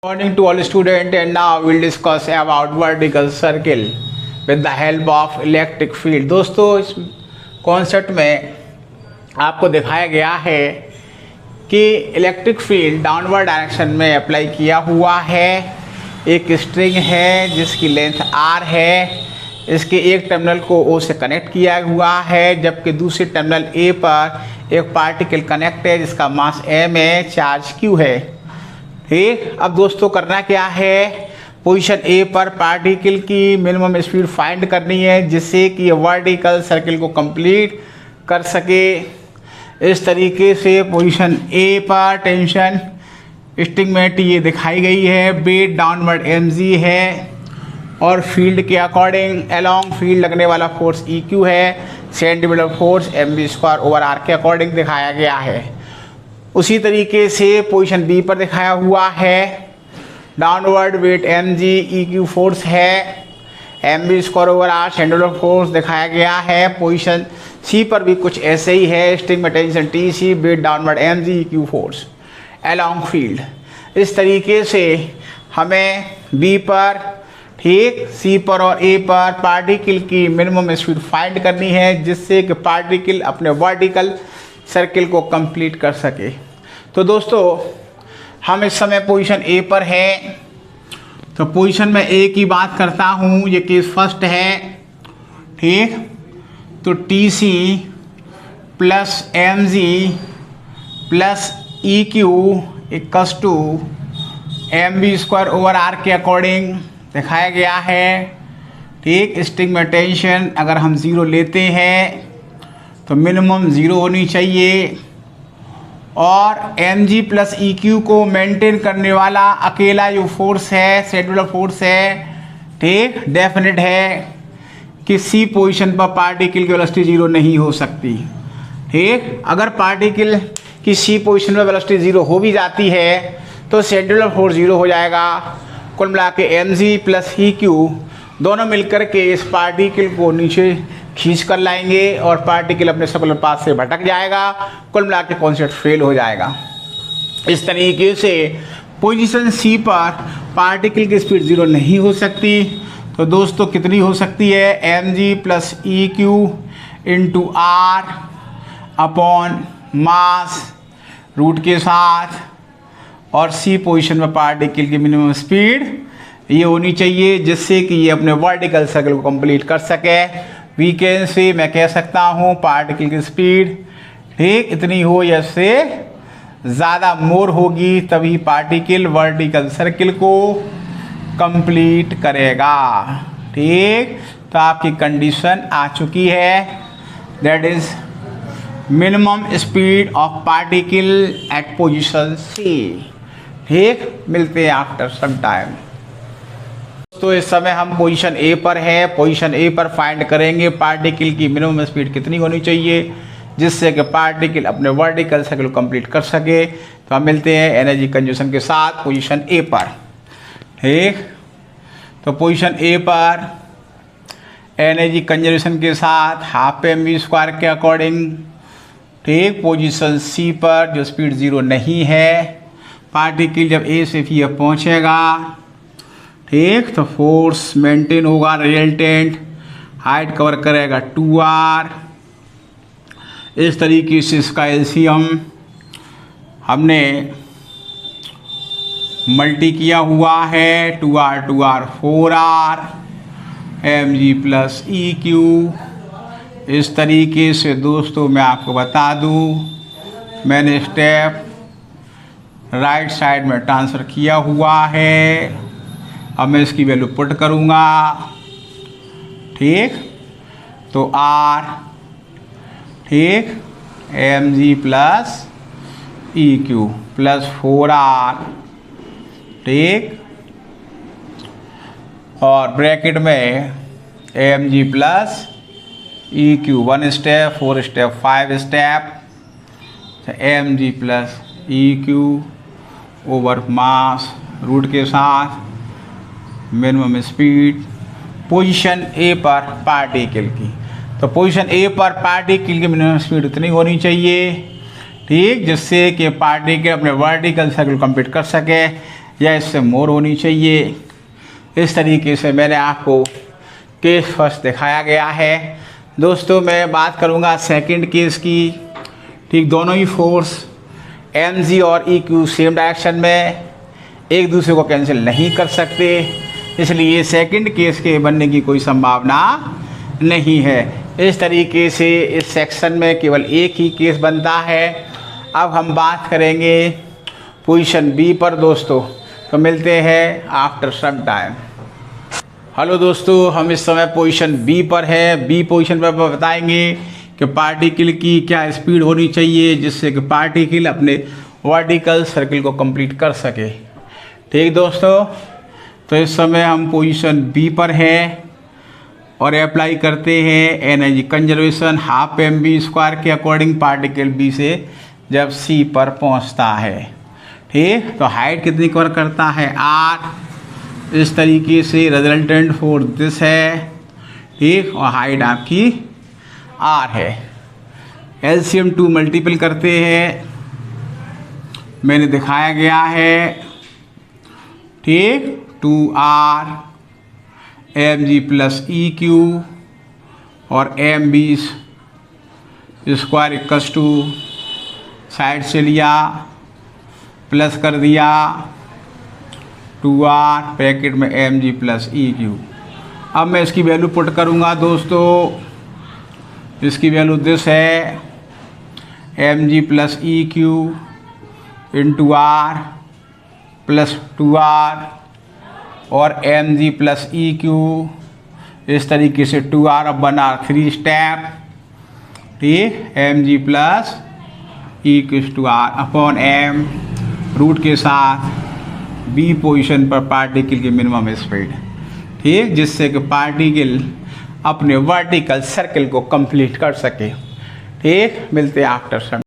Morning to all students, and now we'll discuss about vertical circle with the help of electric field। दोस्तों इस concept में आपको दिखाया गया है कि इलेक्ट्रिक फील्ड डाउनवर्ड डायरेक्शन में अप्लाई किया हुआ है। एक स्ट्रिंग है जिसकी लेंथ r है, इसके एक टर्मिनल को O से कनेक्ट किया हुआ है, जबकि दूसरे टर्मिनल A पर एक पार्टिकल कनेक्ट है जिसका मास m है, चार्ज q है। ठीक, अब दोस्तों करना क्या है, पोजीशन ए पर पार्टिकल की मिनिमम स्पीड फाइंड करनी है जिससे कि ये वर्टिकल सर्किल को कंप्लीट कर सके। इस तरीके से पोजीशन ए पर टेंशन स्टिंगमेंट ये दिखाई गई है, वेट डाउनवर्ड mg है और फील्ड के अकॉर्डिंग अलोंग फील्ड लगने वाला फोर्स EQ है, सेंटीमीटर फोर्स mv²/r के अकॉर्डिंग दिखाया गया है। उसी तरीके से पोजीशन बी पर दिखाया हुआ है, downward weight mg, EQ force है, mv²/r सेंट्रल फोर्स दिखाया गया है। पोजीशन सी पर भी कुछ ऐसे ही है, स्ट्रिंग में tension TC, weight downward mg, EQ force along field. इस तरीके से हमें बी पर, ठीक, सी पर और ए पर पार्टिकल की मिनिमम स्पीड फाइंड करनी है जिससे कि पार्टिकल अपने वर्टिकल सर्किल को कंप्लीट कर सके। तो दोस्तों हम इस समय पोजीशन ए पर हैं, तो पोजीशन में ए की बात करता हूँ, ये केस फर्स्ट है। ठीक, तो TC plus mg plus EQ equals to mv²/r के अकॉर्डिंग दिखाया गया है। ठीक, स्ट्रिंग में टेंशन अगर हम ज़ीरो लेते हैं तो मिनिमम ज़ीरो होनी चाहिए और mg प्लस EQ को मेंटेन करने वाला अकेला जो फोर्स है, सेंट्रल फोर्स है। ठीक, डेफिनेट है कि सी पोजीशन पर पार्टिकल की वेलोसिटी ज़ीरो नहीं हो सकती। ठीक, अगर पार्टिकल की सी पोजीशन पर वेलोसिटी ज़ीरो हो भी जाती है तो सेंट्रल फोर्स ज़ीरो हो जाएगा। कुल मिला के mg प्लस EQ दोनों मिलकर के इस पार्टिकल को नीचे खींच कर लाएंगे और पार्टिकल अपने सर्कुलर पाथ से भटक जाएगा। कुल मिला के कॉन्सेप्ट फेल हो जाएगा। इस तरीके से पोजीशन सी पर पार्टिकल की स्पीड ज़ीरो नहीं हो सकती। तो दोस्तों कितनी हो सकती है, mg plus EQ into r upon mass root के साथ, और सी पोजीशन में पार्टिकल की मिनिमम स्पीड ये होनी चाहिए जिससे कि ये अपने वर्टिकल सर्किल को कंप्लीट कर सके। वीकेंड से मैं कह सकता हूँ पार्टिकल की स्पीड, ठीक, इतनी हो या इससे ज़्यादा मोर होगी तभी पार्टिकल वर्टिकल सर्किल को कंप्लीट करेगा। ठीक, तो आपकी कंडीशन आ चुकी है, that is minimum speed of particle at position C. ठीक, मिलते हैं आफ्टर सम टाइम। तो इस समय हम पोजीशन ए पर है, पोजीशन ए पर फाइंड करेंगे पार्टिकल की मिनिमम स्पीड कितनी होनी चाहिए जिससे कि पार्टिकल अपने वर्टिकल सर्किल को कंप्लीट कर सके। तो हम मिलते हैं एनर्जी कंजर्वेशन के साथ पोजीशन ए पर। ठीक, तो पोजीशन ए पर एनर्जी कंजर्वेशन के साथ हाफ mv² के अकॉर्डिंग। ठीक, पोजीशन सी पर जो स्पीड ज़ीरो नहीं है, पार्टिकल जब ए से भी पहुँचेगा, ठीक, तो फोर्स मेंटेन होगा, रिजल्टेंट हाइट कवर करेगा 2r। इस तरीके से इसका एलसीएम हमने मल्टी किया हुआ है, 2r 4r mg plus EQ। इस तरीके से दोस्तों मैं आपको बता दूं, मैंने स्टेप राइट साइड में ट्रांसफ़र किया हुआ है। अब मैं इसकी वैल्यू पुट करूँगा। ठीक, तो r, ठीक, mg plus EQ plus 4r, ठीक, और ब्रैकेट में mg plus EQ 1 step, 4 step, 5 step, mg plus EQ over mass root के साथ मिनिमम स्पीड पोजीशन ए पर पार्टिकल की। तो पोजीशन ए पर पार्टिकल की मिनिमम स्पीड उतनी होनी चाहिए, ठीक, जिससे कि पार्टिकल अपने वर्टिकल सर्किल कंप्लीट कर सके। या इससे मोर होनी चाहिए। इस तरीके से मैंने आपको केस फर्स्ट दिखाया गया है। दोस्तों मैं बात करूंगा सेकंड केस की। ठीक, दोनों ही फोर्स mg और eq सेम डायरेक्शन में एक दूसरे को कैंसिल नहीं कर सकते, इसलिए सेकंड केस के बनने की कोई संभावना नहीं है। इस तरीके से इस सेक्शन में केवल एक ही केस बनता है। अब हम बात करेंगे पोजीशन बी पर दोस्तों, तो मिलते हैं आफ्टर सम टाइम। हेलो दोस्तों, हम इस समय पोजीशन बी पर है। बी पोजीशन पर बताएंगे कि पार्टिकल की क्या स्पीड होनी चाहिए जिससे कि पार्टिकल अपने वर्टिकल सर्किल को कंप्लीट कर सके। ठीक दोस्तों, तो इस समय हम पोजीशन बी पर हैं और अप्लाई करते हैं एनर्जी कंजर्वेशन हाफ mv² के अकॉर्डिंग पार्टिकल बी से जब सी पर पहुंचता है। ठीक, तो हाइट कितनी कवर करता है r, इस तरीके से रिजल्टेंट फोर्स दिस है। ठीक, और हाइट आपकी r है। LCM 2 मल्टीपल करते हैं, मैंने दिखाया गया है। ठीक, 2r mg प्लस eq और mv² इक्वल्स टू साइड से लिया प्लस कर दिया 2r ब्रैकेट में mg प्लस eq। अब मैं इसकी वैल्यू पुट करूँगा दोस्तों। इसकी वैल्यू दिस है mg plus eq into r plus 2r और mg प्लस eq, इस तरीके से 2r अब बना 3 स्टेप। ठीक, mg plus eq to r upon m root के साथ बी पोजीशन पर पार्टिकल की मिनिमम स्पीड। ठीक, जिससे कि पार्टिकल अपने वर्टिकल सर्किल को कंप्लीट कर सके। ठीक, मिलते हैं आफ्टर सम।